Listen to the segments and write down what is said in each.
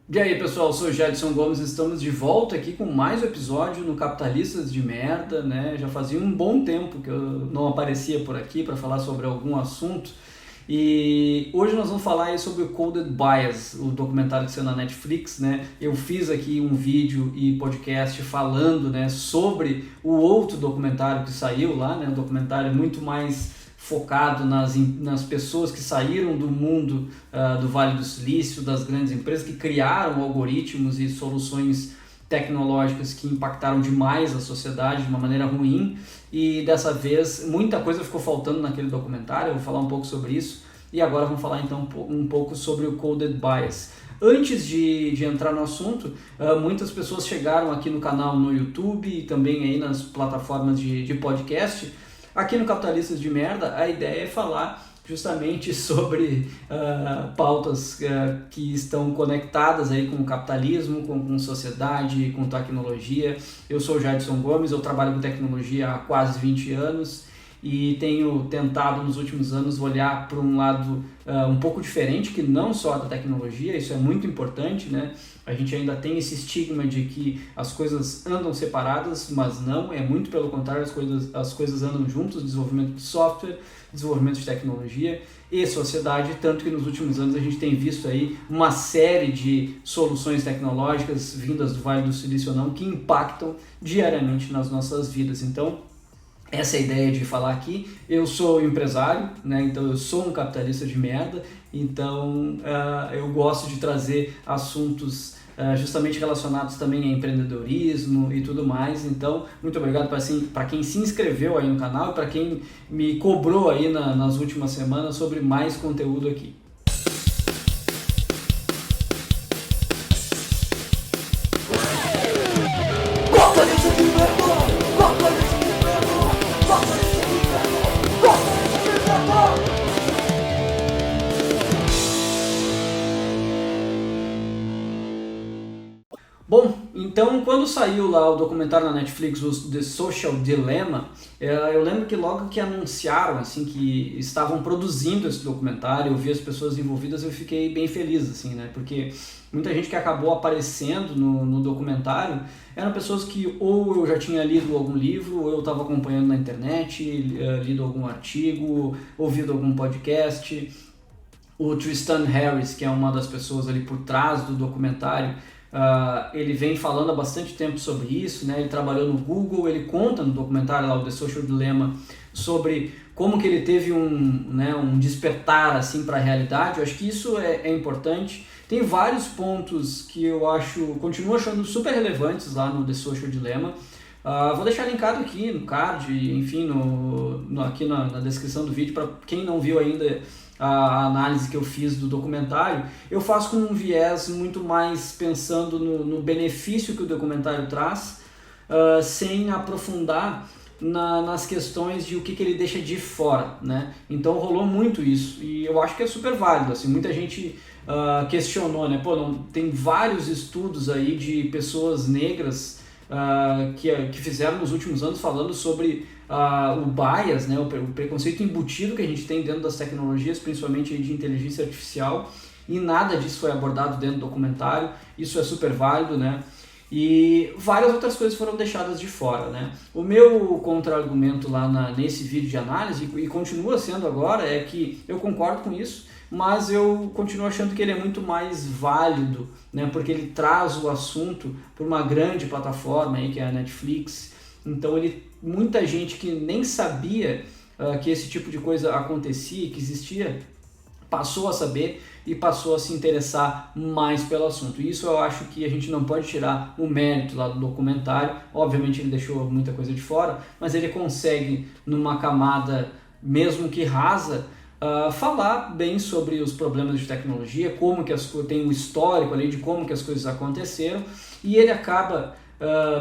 E aí pessoal, eu sou o Jadson Gomes, estamos de volta aqui com mais um episódio no Capitalistas de Merda, né? Já fazia um bom tempo que eu não aparecia por aqui para falar sobre algum assunto e hoje nós vamos falar aí sobre o Coded Bias, o documentário que saiu na Netflix, né? Eu fiz aqui um vídeo e podcast falando, né, sobre o outro documentário que saiu lá, né? Um documentário muito mais focado nas pessoas que saíram do mundo do Vale do Silício, das grandes empresas que criaram algoritmos e soluções tecnológicas que impactaram demais a sociedade de uma maneira ruim, e dessa vez muita coisa ficou faltando naquele documentário. Eu vou falar um pouco sobre isso e agora vamos falar então um pouco sobre o Coded Bias. Antes de entrar no assunto, muitas pessoas chegaram aqui no canal no YouTube e também aí nas plataformas de podcast. Aqui no Capitalistas de Merda, a ideia é falar justamente sobre pautas que estão conectadas aí com o capitalismo, com sociedade, com tecnologia. Eu sou o Jadson Gomes, eu trabalho com tecnologia há quase 20 anos e tenho tentado nos últimos anos olhar para um lado um pouco diferente, que não só da tecnologia. Isso é muito importante, né? A gente ainda tem esse estigma de que as coisas andam separadas, mas não, é muito pelo contrário, as coisas andam juntos, desenvolvimento de software, desenvolvimento de tecnologia e sociedade, tanto que nos últimos anos a gente tem visto aí uma série de soluções tecnológicas vindas do Vale do Silício ou não, que impactam diariamente nas nossas vidas. Então, essa é a ideia de falar aqui. Eu sou empresário, né? Então eu sou um capitalista de merda, então eu gosto de trazer assuntos justamente relacionados também a empreendedorismo e tudo mais. Então, muito obrigado para quem se inscreveu aí no canal e para quem me cobrou aí nas últimas semanas sobre mais conteúdo aqui. Bom, então quando saiu lá o documentário na Netflix, o The Social Dilemma, eu lembro que logo que anunciaram assim, que estavam produzindo esse documentário, eu vi as pessoas envolvidas, eu fiquei bem feliz, assim, né? Porque muita gente que acabou aparecendo no documentário eram pessoas que ou eu já tinha lido algum livro, ou eu estava acompanhando na internet, lido algum artigo, ouvido algum podcast. O Tristan Harris, que é uma das pessoas ali por trás do documentário, ele vem falando há bastante tempo sobre isso, né? Ele trabalhou no Google, ele conta no documentário lá, o The Social Dilemma, sobre como que ele teve um despertar assim, para a realidade. Eu acho que isso é importante. Tem vários pontos que eu continuo achando super relevantes lá no The Social Dilemma. Vou deixar linkado aqui no card, enfim, aqui na descrição do vídeo, para quem não viu ainda a análise que eu fiz do documentário. Eu faço com um viés muito mais pensando no benefício que o documentário traz, sem aprofundar nas questões de o que ele deixa de fora, né? Então rolou muito isso e eu acho que é super válido. Assim, muita gente questionou, né? Tem vários estudos aí de pessoas negras que fizeram nos últimos anos falando sobre o bias, né, o preconceito embutido que a gente tem dentro das tecnologias, principalmente aí de inteligência artificial, e nada disso foi abordado dentro do documentário. Isso é super válido, né? E várias outras coisas foram deixadas de fora, né? O meu contra-argumento lá nesse vídeo de análise, e continua sendo agora, é que eu concordo com isso, mas eu continuo achando que ele é muito mais válido, né? Porque ele traz o assunto por uma grande plataforma aí, que é a Netflix. Então muita gente que nem sabia que esse tipo de coisa acontecia, que existia, passou a saber e passou a se interessar mais pelo assunto. E isso eu acho que a gente não pode tirar o mérito lá do documentário. Obviamente ele deixou muita coisa de fora, mas ele consegue, numa camada mesmo que rasa, falar bem sobre os problemas de tecnologia, como que tem um histórico ali de como que as coisas aconteceram, e ele acaba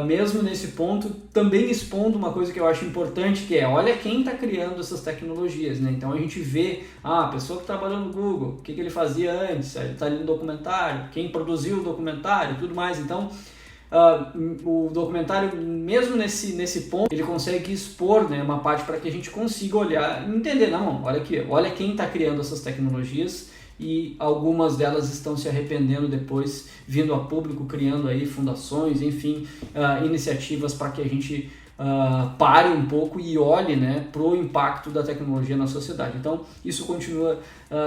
mesmo nesse ponto, também expondo uma coisa que eu acho importante, que é, olha quem está criando essas tecnologias, né? Então a gente vê, a pessoa que trabalhou no Google, o que ele fazia antes, ele está ali no documentário, quem produziu o documentário, tudo mais. Então o documentário, mesmo nesse ponto, ele consegue expor, né, uma parte para que a gente consiga olhar e entender, não, olha aqui, olha quem está criando essas tecnologias e algumas delas estão se arrependendo depois, vindo a público, criando aí fundações, enfim, iniciativas para que a gente pare um pouco e olhe, né, para o impacto da tecnologia na sociedade. Então, isso continua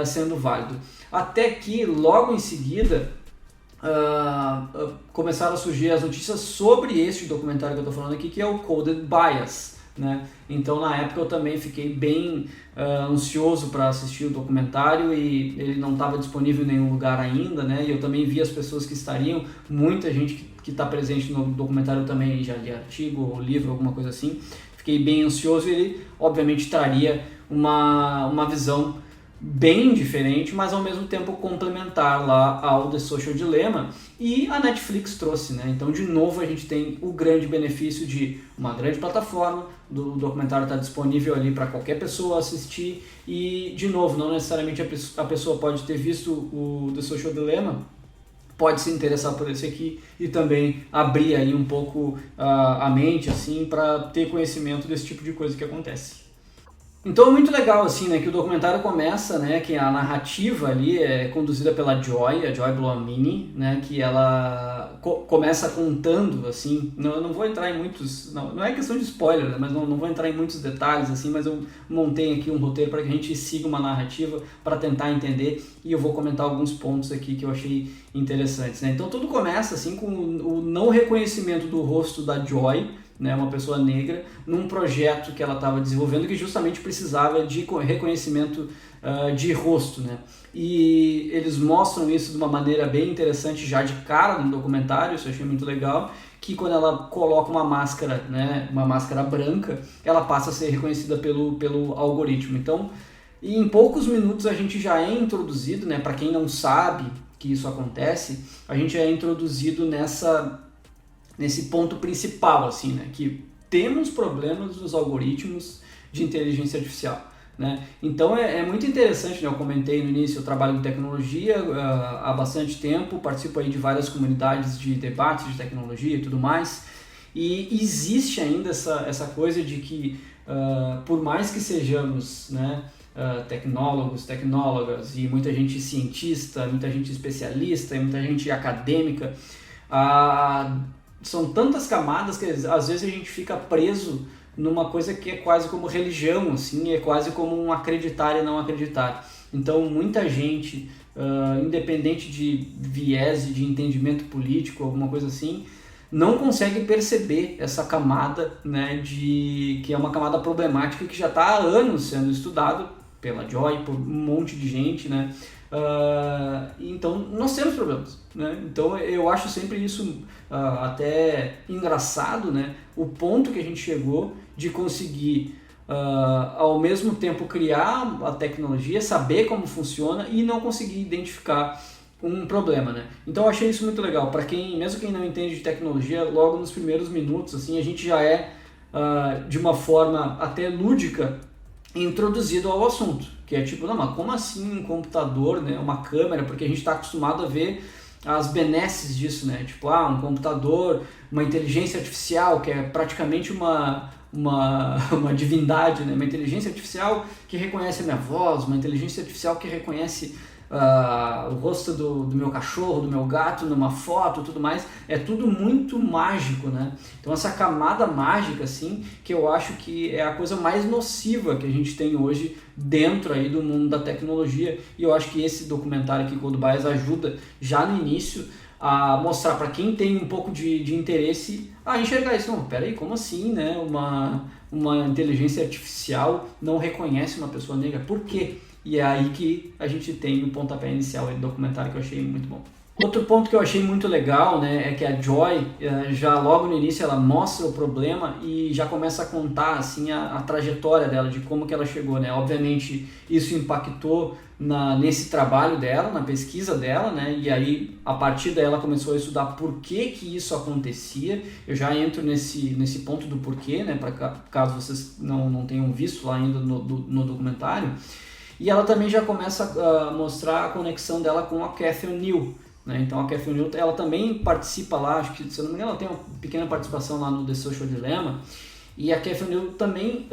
sendo válido. Até que, logo em seguida, começaram a surgir as notícias sobre este documentário que eu estou falando aqui, que é o Coded Bias, né? Então, na época, eu também fiquei bem ansioso para assistir o documentário e ele não estava disponível em nenhum lugar ainda, né? E eu também vi as pessoas que estariam, muita gente que está presente no documentário também já li artigo ou livro, alguma coisa assim. Fiquei bem ansioso e ele, obviamente, traria uma visão bem diferente, mas ao mesmo tempo complementar lá ao The Social Dilemma, e a Netflix trouxe, né? Então, de novo, a gente tem o grande benefício de uma grande plataforma, do documentário está disponível ali para qualquer pessoa assistir, e, de novo, não necessariamente a pessoa pode ter visto o The Social Dilemma, pode se interessar por esse aqui e também abrir aí um pouco a mente, assim, para ter conhecimento desse tipo de coisa que acontece. Então é muito legal, assim, né, que o documentário começa, né, que a narrativa ali é conduzida pela Joy, a Joy Buolamwini, né, que ela começa contando, assim, eu não vou entrar em muitos, não é questão de spoiler, né, mas não vou entrar em muitos detalhes, assim, mas eu montei aqui um roteiro para que a gente siga uma narrativa para tentar entender, e eu vou comentar alguns pontos aqui que eu achei interessantes, né. Então tudo começa, assim, com o não reconhecimento do rosto da Joy, né, uma pessoa negra, num projeto que ela estava desenvolvendo que justamente precisava de reconhecimento de rosto, né? E eles mostram isso de uma maneira bem interessante já de cara no documentário, isso eu achei muito legal, que quando ela coloca uma máscara, né, uma máscara branca, ela passa a ser reconhecida pelo algoritmo. Então, em poucos minutos a gente já é introduzido, né, para quem não sabe que isso acontece, a gente é introduzido nesse ponto principal, assim, né, que temos problemas nos algoritmos de inteligência artificial, né? Então é muito interessante, né? Eu comentei no início, eu trabalho em tecnologia há bastante tempo, participo aí de várias comunidades de debate de tecnologia e tudo mais, e existe ainda essa coisa de que, por mais que sejamos, né, tecnólogos, tecnólogas, e muita gente cientista, muita gente especialista, e muita gente acadêmica, são tantas camadas que às vezes a gente fica preso numa coisa que é quase como religião, assim, é quase como um acreditar e não acreditar. Então muita gente, independente de viés de entendimento político, alguma coisa assim, não consegue perceber essa camada, né, que é uma camada problemática que já está há anos sendo estudado pela Joy, por um monte de gente, né? Então nós temos problemas, né? Então eu acho sempre isso até engraçado, né? O ponto que a gente chegou de conseguir ao mesmo tempo criar a tecnologia, saber como funciona e não conseguir identificar um problema, né? Então eu achei isso muito legal. Para mesmo quem não entende de tecnologia, logo nos primeiros minutos, assim, a gente já é de uma forma até lúdica introduzido ao assunto, que é tipo, não, mas como assim um computador, né, uma câmera, porque a gente está acostumado a ver as benesses disso, né, tipo, um computador, uma inteligência artificial, que é praticamente uma divindade, né, uma inteligência artificial que reconhece a minha voz, uma inteligência artificial que reconhece o rosto do meu cachorro, do meu gato numa foto, tudo mais, é tudo muito mágico, né? Então essa camada mágica, assim, que eu acho que é a coisa mais nociva que a gente tem hoje dentro aí do mundo da tecnologia, e eu acho que esse documentário aqui, Coded Bias, ajuda já no início a mostrar para quem tem um pouco de interesse a enxergar isso. Não, peraí, como assim, né? Uma inteligência artificial não reconhece uma pessoa negra, por quê? E é aí que a gente tem o pontapé inicial do documentário, que eu achei muito bom. Outro ponto que eu achei muito legal, né, é que a Joy, já logo no início, ela mostra o problema e já começa a contar assim, a trajetória dela, de como que ela chegou, né? Obviamente isso impactou nesse trabalho dela, na pesquisa dela, né? E aí a partir daí ela começou a estudar por que isso acontecia. Eu já entro nesse ponto do porquê, né, para caso vocês não tenham visto lá ainda no documentário. E ela também já começa a mostrar a conexão dela com a Catherine New, né? Então a Catherine New, ela também participa lá, acho que, se eu não me engano, ela tem uma pequena participação lá no The Social Dilemma, E a Cathy O'Neil também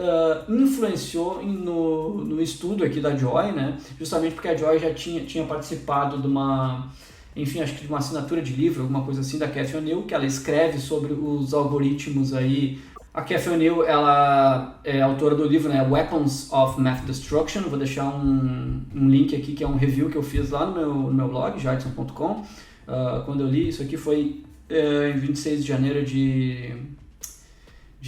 influenciou no estudo aqui da Joy, né? Justamente porque a Joy já tinha participado de uma, enfim, acho que de uma assinatura de livro, alguma coisa assim, da Cathy O'Neil, que ela escreve sobre os algoritmos aí. A Cathy O'Neil, ela é autora do livro, né, Weapons of Math Destruction. Vou deixar um link aqui, que é um review que eu fiz lá no meu blog, jardson.com. Quando eu li, isso aqui foi em 26 de janeiro de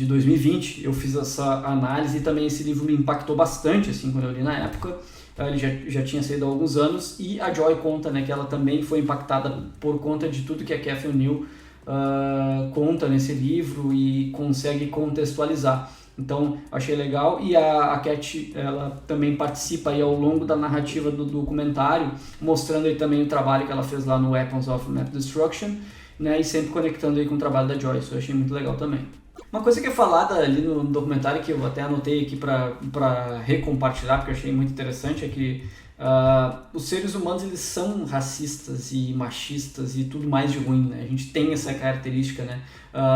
2020, eu fiz essa análise e também esse livro me impactou bastante, assim, quando eu li na época. Ele já tinha saído há alguns anos, e a Joy conta, né, que ela também foi impactada por conta de tudo que a Cathy O'Neil conta nesse livro e consegue contextualizar. Então, achei legal. E a Cat, ela também participa aí ao longo da narrativa do documentário, mostrando aí também o trabalho que ela fez lá no Weapons of Math Destruction, né, e sempre conectando aí com o trabalho da Joy. Isso eu achei muito legal também. Uma coisa que é falada ali no documentário, que eu até anotei aqui para recompartilhar, porque eu achei muito interessante, é que os seres humanos, eles são racistas e machistas e tudo mais de ruim, né? A gente tem essa característica, né?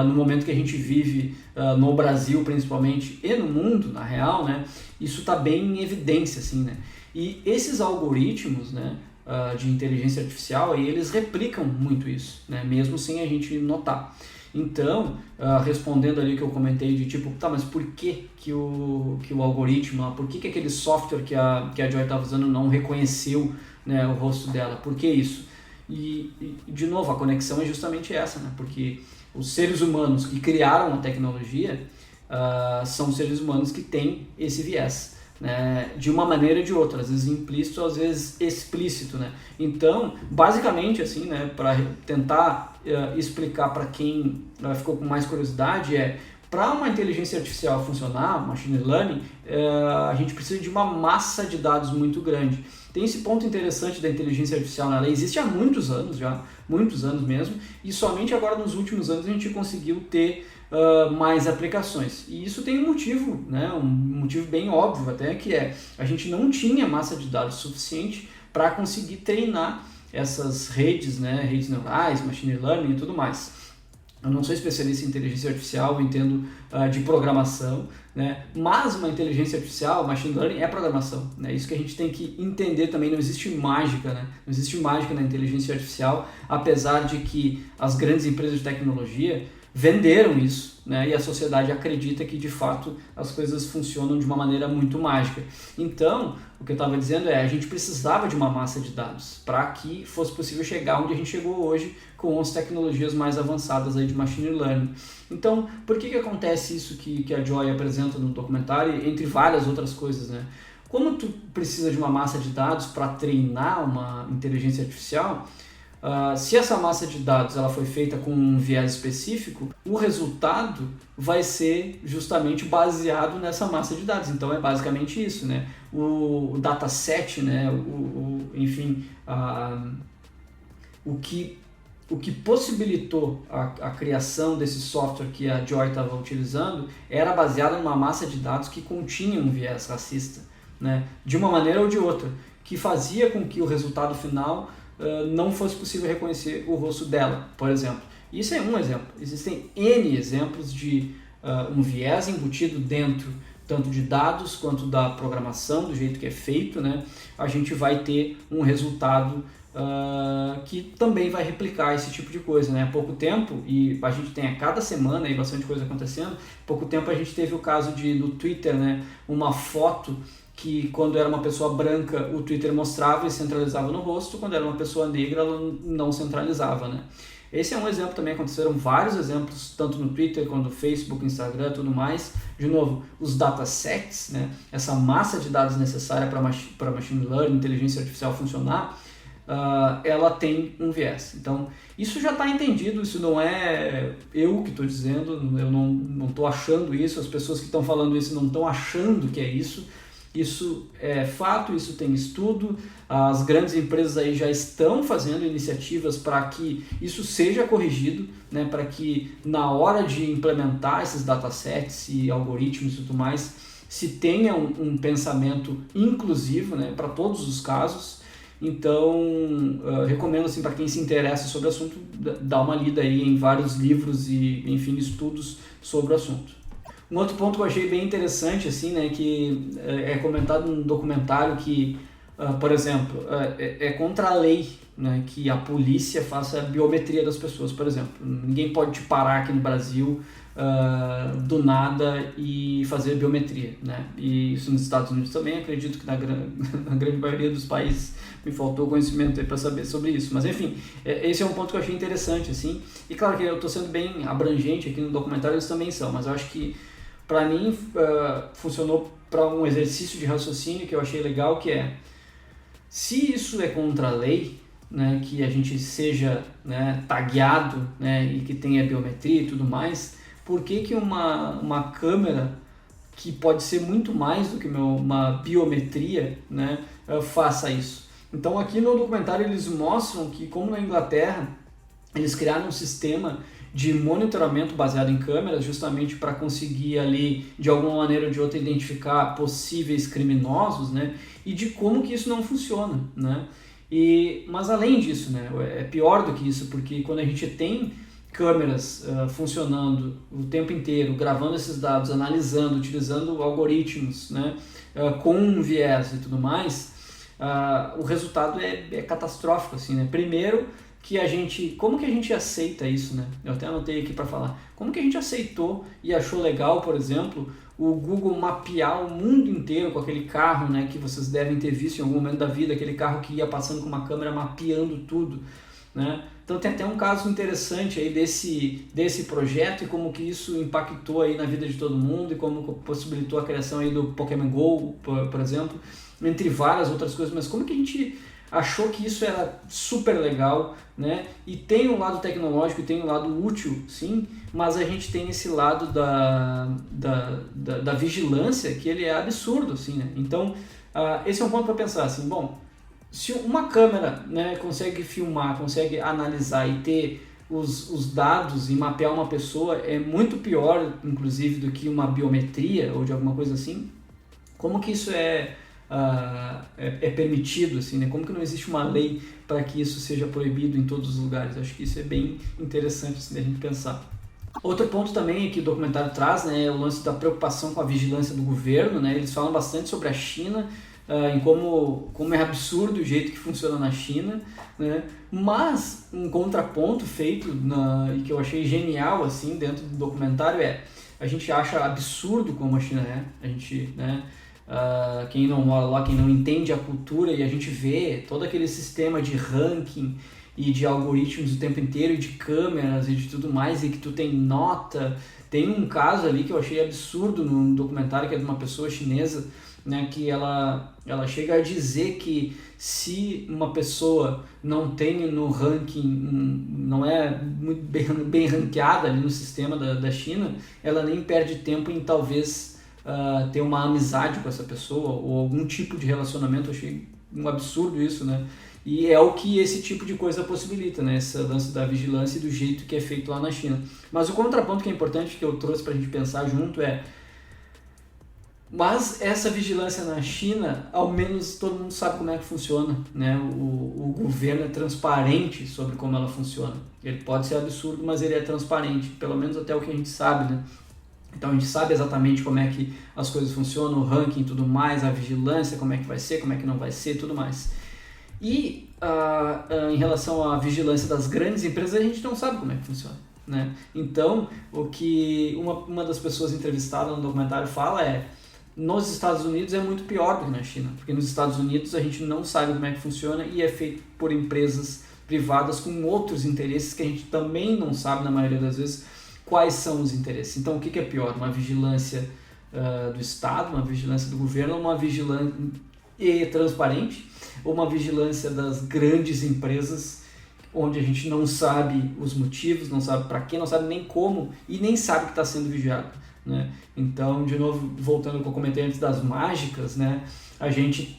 No momento que a gente vive, no Brasil principalmente, e no mundo, na real, né? Isso está bem em evidência, assim, né? E esses algoritmos, né, de inteligência artificial, aí, eles replicam muito isso, né? Mesmo sem a gente notar. Então, respondendo ali o que eu comentei de tipo, tá, mas por que o algoritmo, por que aquele software que a Joy estava usando não reconheceu, né, o rosto dela? Por que isso? E, de novo, a conexão é justamente essa, né? Porque os seres humanos que criaram a tecnologia são seres humanos que têm esse viés, né, de uma maneira ou de outra, às vezes implícito, às vezes explícito, né? Então, basicamente, assim, né, para tentar explicar para quem ficou com mais curiosidade, para uma inteligência artificial funcionar, machine learning, a gente precisa de uma massa de dados muito grande. Tem esse ponto interessante da inteligência artificial, né? Ela existe há muitos anos já, muitos anos mesmo, e somente agora nos últimos anos a gente conseguiu ter mais aplicações. E isso tem um motivo, né? Um motivo bem óbvio até, que a gente não tinha massa de dados suficiente para conseguir treinar essas redes, né? Redes neurais, machine learning e tudo mais. Eu não sou especialista em inteligência artificial, eu entendo de programação, né? Mas uma inteligência artificial, machine learning, é programação, né? Isso que a gente tem que entender também. Não existe mágica, né? Não existe mágica na inteligência artificial, apesar de que as grandes empresas de tecnologia venderam isso, né? E a sociedade acredita que de fato as coisas funcionam de uma maneira muito mágica. Então, o que eu estava dizendo a gente precisava de uma massa de dados para que fosse possível chegar onde a gente chegou hoje com as tecnologias mais avançadas aí de machine learning. Então, por que acontece isso que a Joy apresenta no documentário, entre várias outras coisas, né? Como tu precisa de uma massa de dados para treinar uma inteligência artificial, se essa massa de dados ela foi feita com um viés específico, o resultado vai ser justamente baseado nessa massa de dados. Então é basicamente isso, né? O dataset, né? Enfim, o que possibilitou a criação desse software que a Joy estava utilizando era baseado numa massa de dados que continha um viés racista, né? De uma maneira ou de outra, que fazia com que o resultado final não fosse possível reconhecer o rosto dela, por exemplo. Isso é um exemplo. Existem N exemplos de um viés embutido dentro tanto de dados quanto da programação, do jeito que é feito, né? A gente vai ter um resultado que também vai replicar esse tipo de coisa, né? Há pouco tempo, e a gente tem a cada semana aí bastante coisa acontecendo, há pouco tempo a gente teve o caso no Twitter, né? Uma foto que quando era uma pessoa branca o Twitter mostrava e centralizava no rosto, quando era uma pessoa negra ela não centralizava, né? Esse é um exemplo também, aconteceram vários exemplos, tanto no Twitter quanto no Facebook, Instagram, tudo mais. De novo, os datasets, né? Essa massa de dados necessária para machine learning, inteligência artificial funcionar, ela tem um viés. Então, isso já está entendido, isso não é eu que estou dizendo, eu não estou achando isso, as pessoas que estão falando isso não estão achando que é isso. Isso é fato, isso tem estudo, as grandes empresas aí já estão fazendo iniciativas para que isso seja corrigido, né, para que na hora de implementar esses datasets e algoritmos e tudo mais, se tenha um pensamento inclusivo, né, para todos os casos. Então, recomendo assim, para quem se interessa sobre o assunto, dar uma lida aí em vários livros e, enfim, estudos sobre o assunto. Um outro ponto que eu achei bem interessante, assim, né, que é comentado num documentário que, por exemplo, é contra a lei, né, que a polícia faça a biometria das pessoas, por exemplo. Ninguém pode te parar aqui no Brasil do nada e fazer biometria, né? E isso nos Estados Unidos também, acredito que na grande maioria dos países. Me faltou conhecimento aí para saber sobre isso, mas enfim, esse é um ponto que eu achei interessante, assim, e claro que eu estou sendo bem abrangente aqui no documentário, eles também são, mas eu acho que para mim funcionou para um exercício de raciocínio que eu achei legal, que é, se isso é contra a lei, né, que a gente seja, né, tagueado, né, e que tenha biometria e tudo mais, por que uma câmera que pode ser muito mais do que uma biometria, né, faça isso? Então aqui no documentário eles mostram que, como na Inglaterra, eles criaram um sistema de monitoramento baseado em câmeras justamente para conseguir ali, de alguma maneira ou de outra, identificar possíveis criminosos, né? E de como que isso não funciona, né? Mas além disso, né, é pior do que isso, porque quando a gente tem câmeras funcionando o tempo inteiro, gravando esses dados, analisando, utilizando algoritmos, né, com um viés e tudo mais, o resultado é catastrófico, assim, né? Primeiro que como que a gente aceita isso, né? Eu até anotei aqui para falar. Como que a gente aceitou e achou legal, por exemplo, o Google mapear o mundo inteiro com aquele carro, né, que vocês devem ter visto em algum momento da vida, aquele carro que ia passando com uma câmera mapeando tudo, né? Então tem até um caso interessante aí desse projeto e como que isso impactou aí na vida de todo mundo e como possibilitou a criação aí do Pokémon Go, por exemplo, entre várias outras coisas. Mas como que a gente achou que isso era super legal, né? E tem um lado tecnológico e tem um lado útil, sim, mas a gente tem esse lado da vigilância que ele é absurdo, assim, né? Então, esse é um ponto para pensar, assim, bom, se uma câmera, né, consegue filmar, consegue analisar e ter os dados e mapear uma pessoa, é muito pior, inclusive, do que uma biometria ou de alguma coisa assim. Como que isso é permitido, assim, né? Como que não existe uma lei para que isso seja proibido em todos os lugares? Acho que isso é bem interessante, assim, da gente pensar. Outro ponto também que o documentário traz, né, é o lance da preocupação com a vigilância do governo, né? Eles falam bastante sobre a China, em como é absurdo o jeito que funciona na China, né? Mas um contraponto feito e que eu achei genial, assim, dentro do documentário a gente acha absurdo como a China é, a gente, né, quem não mora lá, quem não entende a cultura, e a gente vê todo aquele sistema de ranking e de algoritmos o tempo inteiro, e de câmeras e de tudo mais, e que tu tem nota. Tem um caso ali que eu achei absurdo no documentário, que é de uma pessoa chinesa, né, que ela chega a dizer que se uma pessoa não tem no ranking, não é muito bem ranqueada ali no sistema da China, ela nem perde tempo em talvez ter uma amizade com essa pessoa ou algum tipo de relacionamento. Eu achei um absurdo isso, né? E é o que esse tipo de coisa possibilita, né? Essa lance da vigilância e do jeito que é feito lá na China. Mas o contraponto que é importante, que eu trouxe pra gente pensar junto mas essa vigilância na China, ao menos todo mundo sabe como é que funciona, né? O governo é transparente sobre como ela funciona. Ele pode ser absurdo, mas ele é transparente, pelo menos até o que a gente sabe, né? Então a gente sabe exatamente como é que as coisas funcionam, o ranking e tudo mais, a vigilância, como é que vai ser, como é que não vai ser, tudo mais. E em relação à vigilância das grandes empresas, a gente não sabe como é que funciona, né? Então, o que uma das pessoas entrevistadas no documentário fala nos Estados Unidos é muito pior do que na China, porque nos Estados Unidos a gente não sabe como é que funciona e é feito por empresas privadas com outros interesses que a gente também não sabe, na maioria das vezes, quais são os interesses. Então, o que é pior? Uma vigilância do Estado, uma vigilância do governo, uma vigilância transparente, ou uma vigilância das grandes empresas, onde a gente não sabe os motivos, não sabe para quê, não sabe nem como e nem sabe que está sendo vigiado, né? Então, de novo, voltando ao que eu comentei antes das mágicas, né? A gente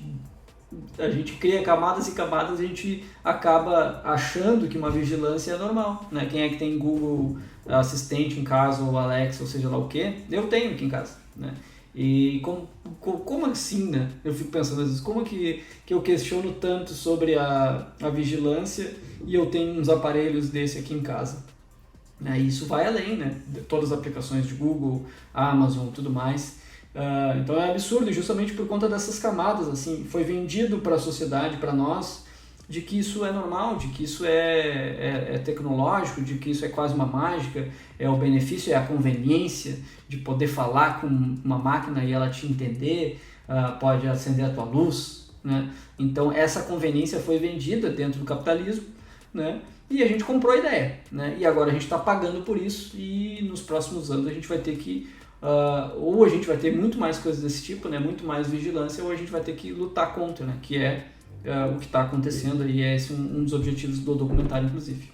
cria camadas e camadas e a gente acaba achando que uma vigilância é normal, né? Quem é que tem Google Assistente em casa, ou Alexa, ou seja lá o que? Eu tenho aqui em casa, né? E como assim, né? Eu fico pensando às vezes, como que eu questiono tanto sobre a vigilância e eu tenho uns aparelhos desse aqui em casa? né? E isso vai além, né, de todas as aplicações de Google, Amazon, tudo mais. Então é absurdo, e justamente por conta dessas camadas, assim, foi vendido para a sociedade, para nós, de que isso é normal, de que isso é tecnológico, de que isso é quase uma mágica, é o benefício, é a conveniência de poder falar com uma máquina e ela te entender, pode acender a tua luz, né? Então essa conveniência foi vendida dentro do capitalismo, né? E a gente comprou a ideia, né? E agora a gente está pagando por isso, e nos próximos anos a gente vai ter que ou a gente vai ter muito mais coisas desse tipo, né? Muito mais vigilância, ou a gente vai ter que lutar contra, né? Que é o que está acontecendo, e é esse um dos objetivos do documentário, inclusive.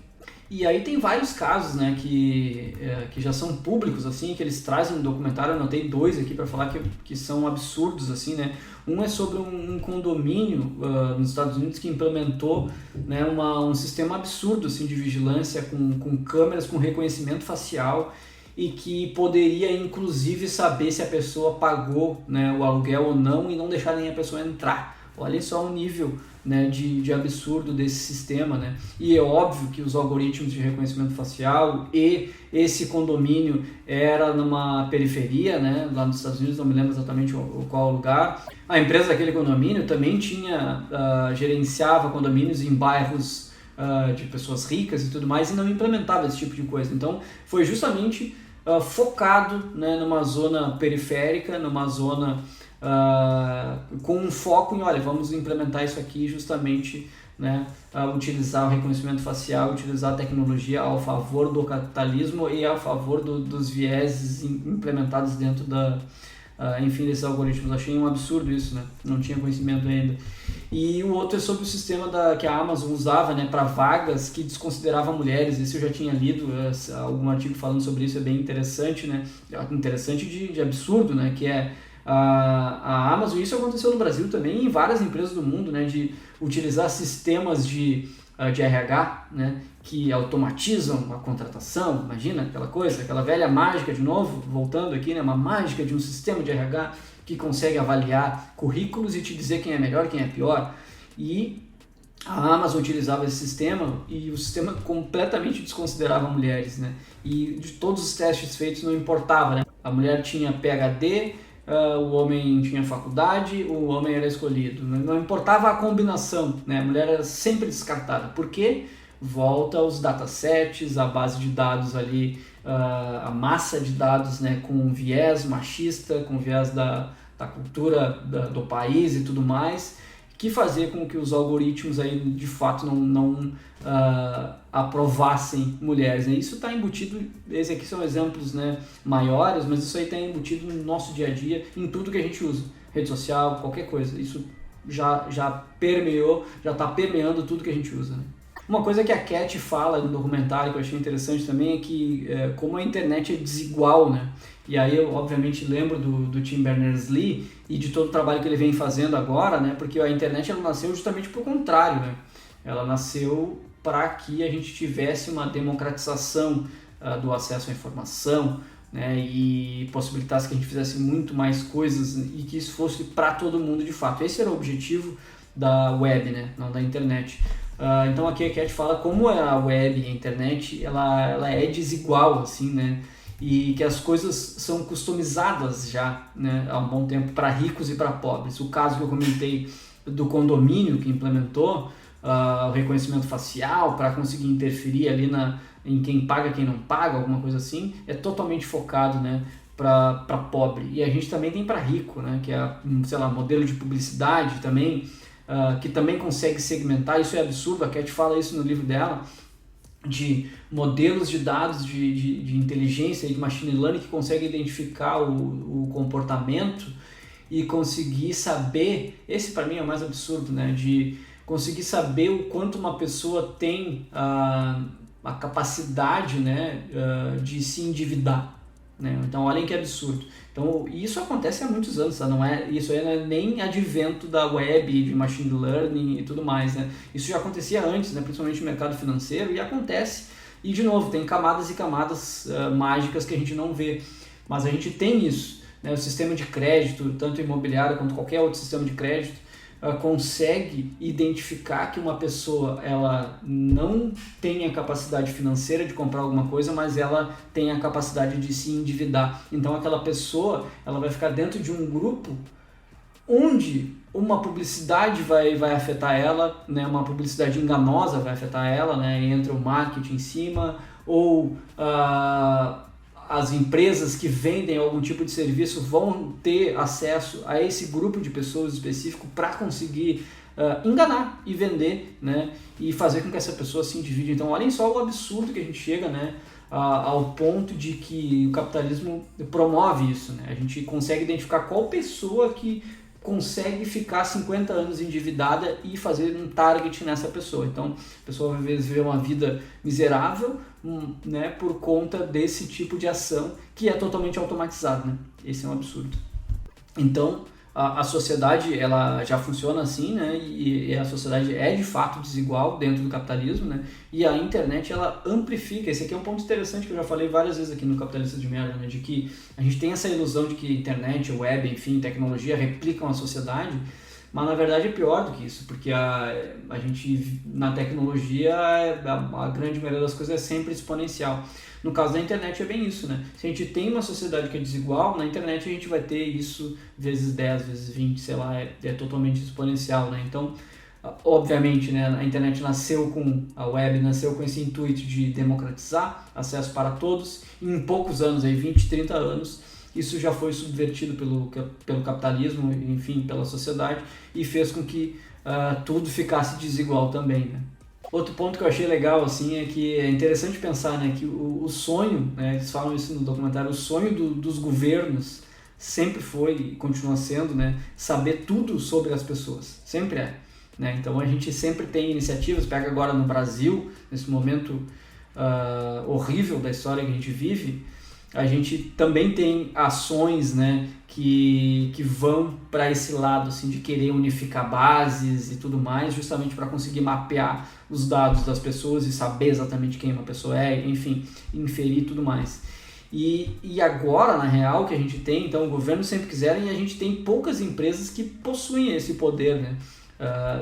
E aí tem vários casos, né, que já são públicos, assim, que eles trazem no documentário. Eu anotei 2 aqui para falar que são absurdos, assim, né. Um é sobre um condomínio nos Estados Unidos que implementou, né, um sistema absurdo, assim, de vigilância com câmeras, com reconhecimento facial, e que poderia inclusive saber se a pessoa pagou, né, o aluguel ou não, e não deixar nem a pessoa entrar. Olha só o nível, né, de absurdo desse sistema, né? E é óbvio que os algoritmos de reconhecimento facial, e esse condomínio era numa periferia, né, lá nos Estados Unidos, não me lembro exatamente qual lugar. A empresa daquele condomínio também gerenciava condomínios em bairros de pessoas ricas e tudo mais, e não implementava esse tipo de coisa. Então foi justamente focado, né, numa zona periférica, numa zona com um foco em, olha, vamos implementar isso aqui justamente, né, utilizar o reconhecimento facial, utilizar a tecnologia ao favor do capitalismo e a favor dos vieses implementados dentro enfim, desses algoritmos. Achei um absurdo isso, né? Não tinha conhecimento ainda. E o outro é sobre o sistema que a Amazon usava, né, para vagas que desconsiderava mulheres. Isso eu já tinha lido, algum artigo falando sobre isso, é bem interessante, né? Interessante de absurdo, né? Que é a Amazon. Isso aconteceu no Brasil também, em várias empresas do mundo, né, de utilizar sistemas de RH, né, que automatizam a contratação. Imagina aquela coisa, aquela velha mágica, de novo, voltando aqui, né, uma mágica de um sistema de RH que consegue avaliar currículos e te dizer quem é melhor e quem é pior. E a Amazon utilizava esse sistema, e o sistema completamente desconsiderava mulheres, né, e de todos os testes feitos não importava, né, a mulher tinha PhD, o homem tinha faculdade, o homem era escolhido. Não importava a combinação, né? A mulher era sempre descartada. Por quê? Volta aos datasets, a base de dados ali, a massa de dados, né, com viés machista, com viés da cultura do país e tudo mais, que fazia com que os algoritmos aí de fato não aprovassem mulheres, né? Isso está embutido, esses aqui são exemplos, né, maiores, mas isso aí está embutido no nosso dia a dia, em tudo que a gente usa, rede social, qualquer coisa. Isso já permeou, já está permeando tudo que a gente usa, né? Uma coisa que a Cat fala no documentário, que eu achei interessante também, é que como a internet é desigual, né? E aí eu obviamente lembro do Tim Berners-Lee e de todo o trabalho que ele vem fazendo agora, né? Porque a internet ela nasceu justamente por contrário, né? Ela nasceu para que a gente tivesse uma democratização do acesso à informação, né? E possibilitasse que a gente fizesse muito mais coisas e que isso fosse para todo mundo de fato. Esse era o objetivo da web, né? Não da internet. Então aqui a Cat fala como a web e a internet ela é desigual, assim, né? E que as coisas são customizadas já, né, há um bom tempo, para ricos e para pobres. O caso que eu comentei do condomínio que implementou o reconhecimento facial para conseguir interferir ali em quem paga, quem não paga, alguma coisa assim, é totalmente focado, né, para pobre. E a gente também tem para rico, né, que é, sei lá, modelo de publicidade também, que também consegue segmentar. Isso é absurdo, a Cat fala isso no livro dela, de modelos de dados de inteligência e de machine learning que conseguem identificar o comportamento e conseguir saber, esse para mim é o mais absurdo, né, de conseguir saber o quanto uma pessoa tem a capacidade, né, de se endividar, né? Então olhem que absurdo. Então isso acontece há muitos anos, tá? Isso aí não é nem advento da web, de machine learning e tudo mais, né? Isso já acontecia antes, né, principalmente no mercado financeiro, e acontece. E de novo, tem camadas e camadas mágicas que a gente não vê, mas a gente tem isso, né? O sistema de crédito, tanto imobiliário quanto qualquer outro sistema de crédito, consegue identificar que uma pessoa ela não tem a capacidade financeira de comprar alguma coisa, mas ela tem a capacidade de se endividar. Então aquela pessoa ela vai ficar dentro de um grupo onde uma publicidade vai afetar ela, né? Uma publicidade enganosa vai afetar ela, né? Entra o marketing em cima, ou as empresas que vendem algum tipo de serviço vão ter acesso a esse grupo de pessoas específico para conseguir enganar e vender, né? E fazer com que essa pessoa se endivide. Então olhem só o absurdo que a gente chega, né? Ao ponto de que o capitalismo promove isso, né? A gente consegue identificar qual pessoa que consegue ficar 50 anos endividada e fazer um target nessa pessoa. Então, a pessoa vai viver uma vida miserável, né, por conta desse tipo de ação que é totalmente automatizada, né? Esse é um absurdo. Então, a sociedade ela já funciona assim, né? E a sociedade é de fato desigual dentro do capitalismo, né? E a internet ela amplifica. Esse aqui é um ponto interessante que eu já falei várias vezes aqui no Capitalista de Merda, né? De que a gente tem essa ilusão de que internet, web, enfim, tecnologia replicam a sociedade, mas na verdade é pior do que isso, porque a gente na tecnologia a grande maioria das coisas é sempre exponencial. No caso da internet é bem isso, né? Se a gente tem uma sociedade que é desigual, na internet a gente vai ter isso vezes 10, vezes 20, sei lá, é totalmente exponencial, né? Então, obviamente, né, a internet a web nasceu com esse intuito de democratizar acesso para todos, e em poucos anos, aí 20, 30 anos, isso já foi subvertido pelo capitalismo, enfim, pela sociedade, e fez com que tudo ficasse desigual também, né? Outro ponto que eu achei legal, assim, é que é interessante pensar, né, que o sonho, né, eles falam isso no documentário, o sonho dos governos sempre foi e continua sendo, né, saber tudo sobre as pessoas, sempre é, né? Então a gente sempre tem iniciativas, pega agora no Brasil, nesse momento horrível da história que a gente vive, a gente também tem ações, né, que vão para esse lado assim, de querer unificar bases e tudo mais, justamente para conseguir mapear os dados das pessoas e saber exatamente quem uma pessoa é, enfim, inferir tudo mais. E agora, na real, que a gente tem, então o governo sempre quiser, e a gente tem poucas empresas que possuem esse poder, né?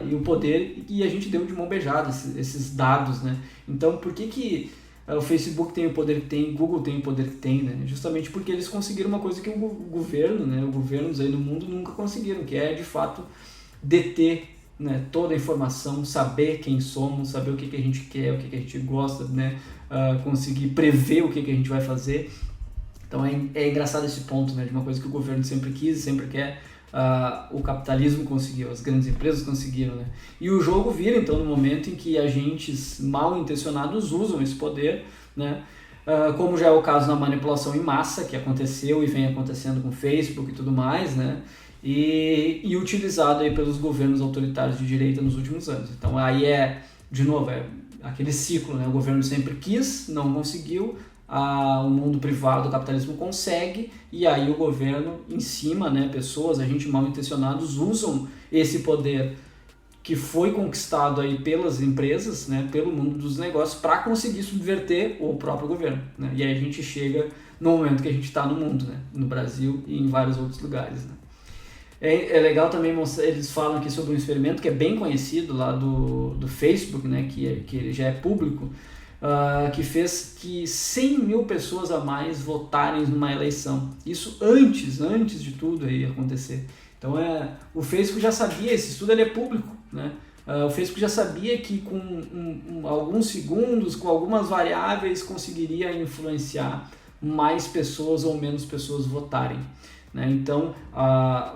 E o poder, e a gente deu de mão beijada esses dados, né? Então, por que o Facebook tem o poder que tem, o Google tem o poder que tem, né? Justamente porque eles conseguiram uma coisa que o governo, né? Os governos aí no mundo nunca conseguiram, que é, de fato, deter, né, toda a informação, saber quem somos, saber o que a gente quer, o que a gente gosta, né? Conseguir prever o que a gente vai fazer. Então é engraçado esse ponto, né, de uma coisa que o governo sempre quis, sempre quer. O capitalismo conseguiu, as grandes empresas conseguiram, né? E o jogo vira então no momento em que agentes mal intencionados usam esse poder, né? Como já é o caso na manipulação em massa, que aconteceu e vem acontecendo com o Facebook e tudo mais, né? E utilizado aí pelos governos autoritários de direita nos últimos anos. Então aí de novo, aquele ciclo, né? O governo sempre quis, não conseguiu, o mundo privado, o capitalismo consegue, e aí o governo em cima, né, pessoas, agentes mal intencionados usam esse poder que foi conquistado aí pelas empresas, né, pelo mundo dos negócios, para conseguir subverter o próprio governo, né? E aí a gente chega no momento que a gente está no mundo, né, no Brasil e em vários outros lugares, né? É legal também mostrar, eles falam aqui sobre um experimento que é bem conhecido lá do Facebook, né, que ele já é público, que fez que 100 mil pessoas a mais votarem numa eleição. Isso antes de tudo aí acontecer. Então o Facebook já sabia, esse estudo ele é público, né? O Facebook já sabia que com alguns segundos, com algumas variáveis, conseguiria influenciar mais pessoas ou menos pessoas votarem, né? Então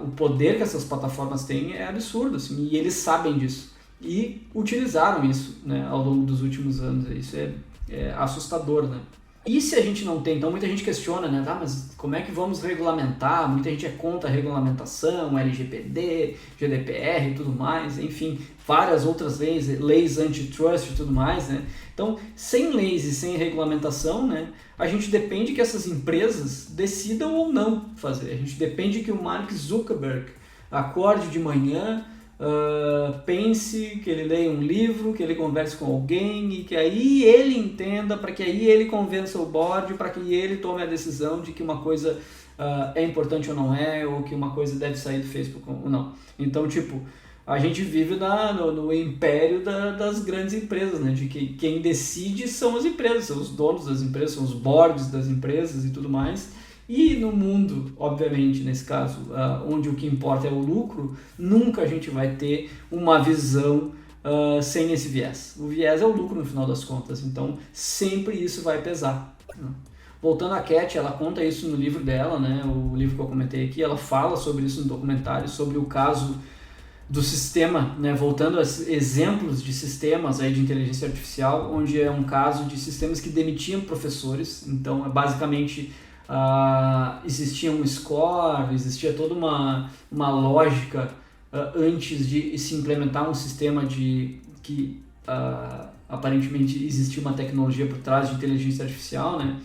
o poder que essas plataformas têm é absurdo, assim, e eles sabem disso. E utilizaram isso, né, ao longo dos últimos anos. Isso é assustador, né? E se a gente não tem, então muita gente questiona, né, mas como é que vamos regulamentar? Muita gente é contra a regulamentação, LGPD, GDPR e tudo mais, enfim, várias outras leis antitrust e tudo mais, né? Então, sem leis e sem regulamentação, né, a gente depende que essas empresas decidam ou não fazer. A gente depende que o Mark Zuckerberg acorde de manhã, pense, que ele leia um livro, que ele converse com alguém e que aí ele entenda, para que aí ele convença o board, para que ele tome a decisão de que uma coisa é importante ou não é, ou que uma coisa deve sair do Facebook ou não. Então, tipo, a gente vive no império das grandes empresas, né? De que quem decide são as empresas, são os donos das empresas, são os boards das empresas e tudo mais. E no mundo, obviamente, nesse caso, onde o que importa é o lucro, nunca a gente vai ter uma visão sem esse viés. O viés é o lucro no final das contas, então sempre isso vai pesar, né? Voltando a Cat, ela conta isso no livro dela, né? O livro que eu comentei aqui, ela fala sobre isso no documentário, sobre o caso do sistema, né? Voltando a exemplos de sistemas aí de inteligência artificial, onde é um caso de sistemas que demitiam professores. Então, basicamente, existia um score, existia toda uma lógica antes de se implementar um sistema que aparentemente existia uma tecnologia por trás de inteligência artificial, né?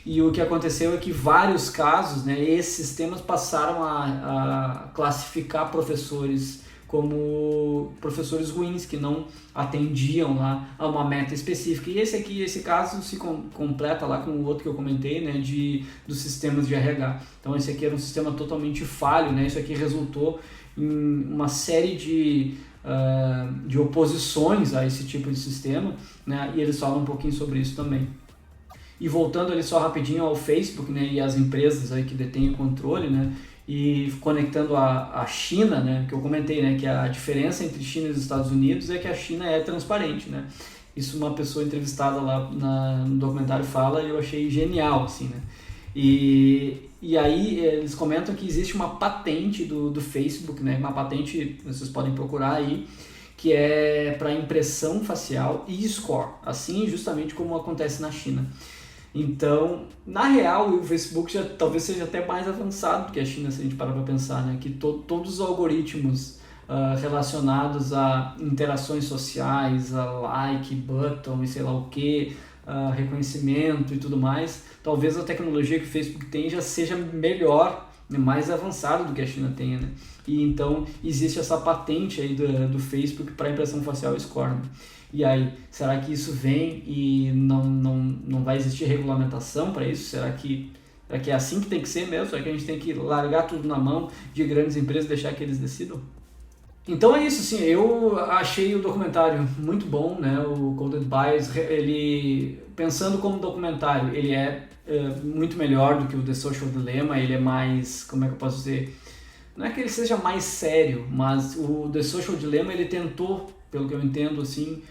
E o que aconteceu é que vários casos, né, esses sistemas passaram a classificar professores como professores ruins, que não atendiam lá a uma meta específica. E esse caso se completa lá com o outro que eu comentei, né, dos sistemas de RH. Então esse aqui era um sistema totalmente falho, né, isso aqui resultou em uma série de oposições a esse tipo de sistema, né, e eles falam um pouquinho sobre isso também. E voltando ali só rapidinho ao Facebook, né, e as empresas aí que detêm o controle, né, e conectando a China, né, que eu comentei, né, que a diferença entre China e os Estados Unidos é que a China é transparente, né. Isso uma pessoa entrevistada lá no documentário fala e eu achei genial, assim, né. E aí eles comentam que existe uma patente do Facebook, né, uma patente, vocês podem procurar aí, que é para impressão facial e score, assim justamente como acontece na China. Então, na real, o Facebook talvez seja até mais avançado do que a China, se a gente parar para pensar, né? Que todos os algoritmos relacionados a interações sociais, a like, button e sei lá o que, reconhecimento e tudo mais, talvez a tecnologia que o Facebook tem já seja melhor, né, mais avançada do que a China tenha, né? E então existe essa patente aí do Facebook para impressão facial e score, né? E aí, será que isso vem e não vai existir regulamentação para isso? Será que é assim que tem que ser mesmo? Será que a gente tem que largar tudo na mão de grandes empresas e deixar que eles decidam? Então é isso, assim, eu achei o documentário muito bom, né? O Coded Bias, ele, pensando como documentário, ele é muito melhor do que o The Social Dilemma, ele é mais, como é que eu posso dizer? Não é que ele seja mais sério, mas o The Social Dilemma, ele tentou, pelo que eu entendo, assim,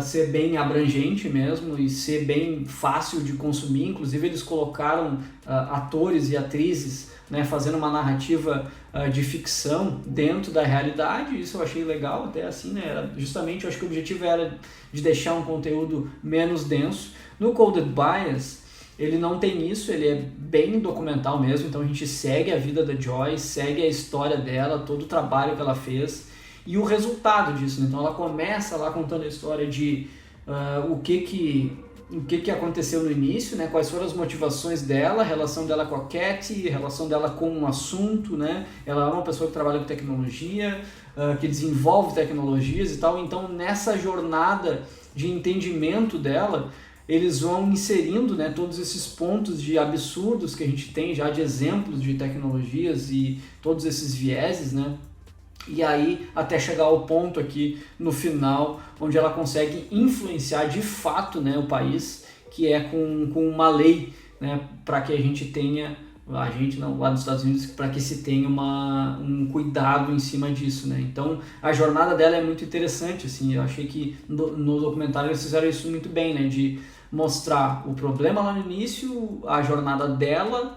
ser bem abrangente mesmo e ser bem fácil de consumir. Inclusive eles colocaram atores e atrizes, né, fazendo uma narrativa de ficção dentro da realidade. Isso eu achei legal até, assim, né? Justamente eu acho que o objetivo era de deixar um conteúdo menos denso. No Coded Bias ele não tem isso, ele é bem documental mesmo, então a gente segue a vida da Joy, segue a história dela, todo o trabalho que ela fez e o resultado disso, né? Então ela começa lá contando a história de o que aconteceu no início, né? Quais foram as motivações dela, a relação dela com a Cat, a relação dela com um assunto, né? Ela é uma pessoa que trabalha com tecnologia, que desenvolve tecnologias e tal, então nessa jornada de entendimento dela, eles vão inserindo, né, todos esses pontos de absurdos que a gente tem já de exemplos de tecnologias e todos esses vieses, né? E aí até chegar ao ponto aqui no final, onde ela consegue influenciar de fato, né, o país, que é com uma lei, né, para que a gente tenha, lá nos Estados Unidos, para que se tenha um cuidado em cima disso, né? Então a jornada dela é muito interessante, assim, eu achei que no documentário eles fizeram isso muito bem, né, de mostrar o problema lá no início, a jornada dela,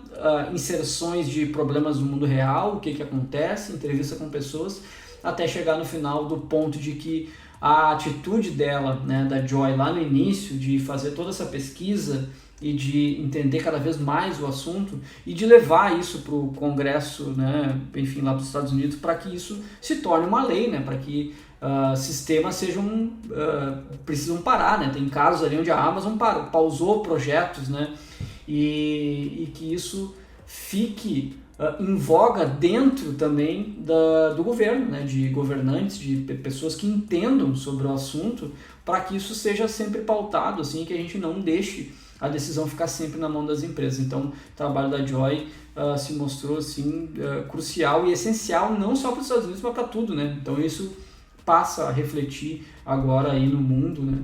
inserções de problemas do mundo real, o que acontece, entrevista com pessoas, até chegar no final do ponto de que a atitude dela, né, da Joy lá no início, de fazer toda essa pesquisa e de entender cada vez mais o assunto e de levar isso para o Congresso, né, enfim, lá dos Estados Unidos, para que isso se torne uma lei, né, para que sistemas precisam parar, né? Tem casos ali onde a Amazon pausou projetos, né? E que isso fique em voga dentro também do governo, né? De governantes, de pessoas que entendam sobre o assunto, para que isso seja sempre pautado, assim, que a gente não deixe a decisão ficar sempre na mão das empresas. Então, o trabalho da Joy se mostrou assim, crucial e essencial, não só para os Estados Unidos, mas para tudo, né? Então, isso passa a refletir agora aí no mundo, né?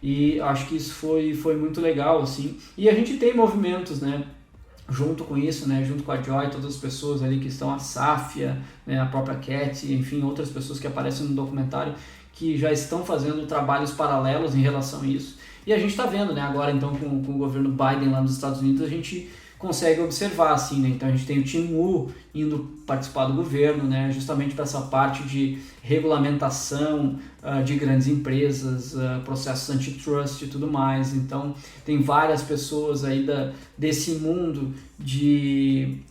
E acho que isso foi muito legal, assim. E a gente tem movimentos, né? Junto com isso, né, junto com a Joy, todas as pessoas ali que estão, a Sáfia, né, a própria Cat, enfim, outras pessoas que aparecem no documentário que já estão fazendo trabalhos paralelos em relação a isso. E a gente está vendo, né, agora então com o governo Biden lá nos Estados Unidos, a gente consegue observar, assim, né, então a gente tem o Tim Wu indo participar do governo, né, justamente para essa parte de regulamentação de grandes empresas, processos antitrust e tudo mais. Então tem várias pessoas aí desse mundo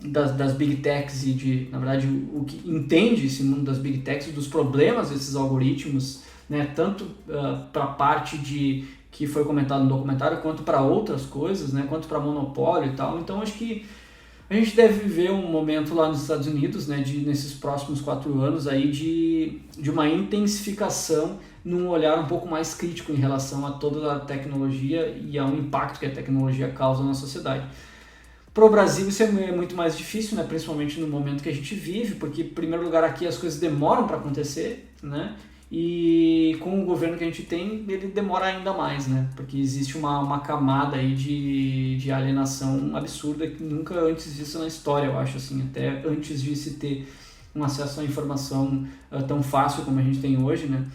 das Big Techs e na verdade, o que entende esse mundo das Big Techs, dos problemas desses algoritmos, né, tanto para a parte que foi comentado no documentário, quanto para outras coisas, né, quanto para monopólio e tal. Então acho que a gente deve viver um momento lá nos Estados Unidos, né, nesses próximos 4 anos aí de uma intensificação num olhar um pouco mais crítico em relação a toda a tecnologia e ao impacto que a tecnologia causa na sociedade. Para o Brasil isso é muito mais difícil, né, principalmente no momento que a gente vive, porque, em primeiro lugar, aqui as coisas demoram para acontecer, né, e com o governo que a gente tem, ele demora ainda mais, né? Porque existe uma camada aí de alienação absurda que nunca antes visto na história, eu acho, assim, até antes de se ter um acesso à informação tão fácil como a gente tem hoje, né?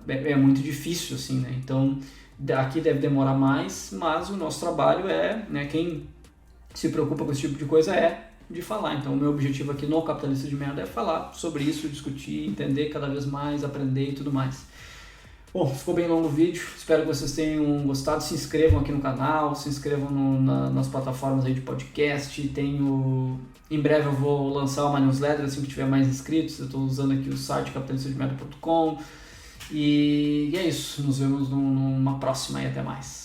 É muito difícil, assim, né? Então, aqui deve demorar mais, mas o nosso trabalho né, quem se preocupa com esse tipo de coisa de falar. Então o meu objetivo aqui no Capitalista de Merda é falar sobre isso, discutir, entender cada vez mais, aprender e tudo mais. Bom, ficou bem longo o vídeo, espero que vocês tenham gostado. Se inscrevam aqui no canal, se inscrevam nas plataformas aí de podcast. Em breve eu vou lançar uma newsletter assim que tiver mais inscritos. Eu estou usando aqui o site capitalistademerda.com. E é isso, nos vemos numa próxima e até mais.